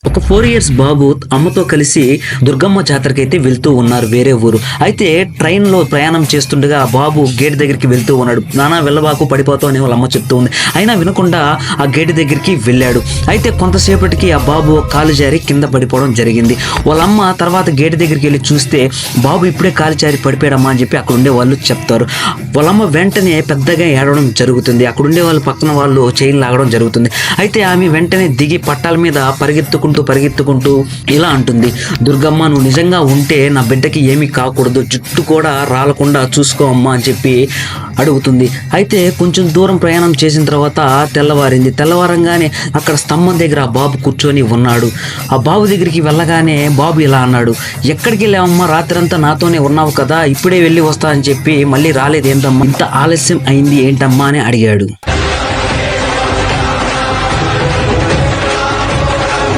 ఒక 4 ఇయర్స్ బాబు అమ్మతో కలిసి దుర్గమ్మ జాతరకి అయితే వెళ్తూ ఉన్నారు వేరే ఊరు. అయితే ట్రైన్లో ప్రయాణం చేస్తుండగా ఆ బాబు గేట్ దగ్గరికి వెళ్తూ ఉన్నాడు. నానా వెళ్ళబాకు పడిపోతావు అని వాళ్ళ అమ్మ చెప్తూ ఉంది. అయినా వినకుండా ఆ గేట్ దగ్గరికి వెళ్ళాడు. అయితే కొంతసేపటికి ఆ బాబు కాలు జారి కింద పడిపోవడం జరిగింది. వాళ్ళ అమ్మ తర్వాత గేట్ దగ్గరికి వెళ్ళి చూస్తే బాబు ఇప్పుడే కాలు జారి పడిపోయాడమ్మా అని చెప్పి అక్కడ ఉండే వాళ్ళు చెప్తారు. వాళ్ళమ్మ వెంటనే పెద్దగా ఏడవడం జరుగుతుంది. అక్కడ ఉండే వాళ్ళు పక్కన వాళ్ళు చైన్ లాగడం జరుగుతుంది. అయితే ఆమె వెంటనే దిగి పట్టాల మీద పరిగెత్తుకుంటూ ఇలా అంటుంది, దుర్గమ్మ నువ్వు నిజంగా ఉంటే నా బిడ్డకి ఏమీ కాకూడదు, జుట్టు కూడా రాలకుండా చూసుకో అమ్మా అని చెప్పి అడుగుతుంది. అయితే కొంచెం దూరం ప్రయాణం చేసిన తర్వాత తెల్లవారింది. తెల్లవారంగానే అక్కడ స్తంభం దగ్గర ఆ బాబు కూర్చొని ఉన్నాడు. ఆ బాబు దగ్గరికి వెళ్ళగానే బాబు ఇలా అన్నాడు, ఎక్కడికి వెళ్ళావమ్మా, రాత్రంతా నాతోనే ఉన్నావు కదా, ఇప్పుడే వెళ్ళి వస్తా అని చెప్పి మళ్ళీ రాలేదు ఏంటమ్మా, ఇంత ఆలస్యం అయింది ఏంటమ్మా అని అడిగాడు.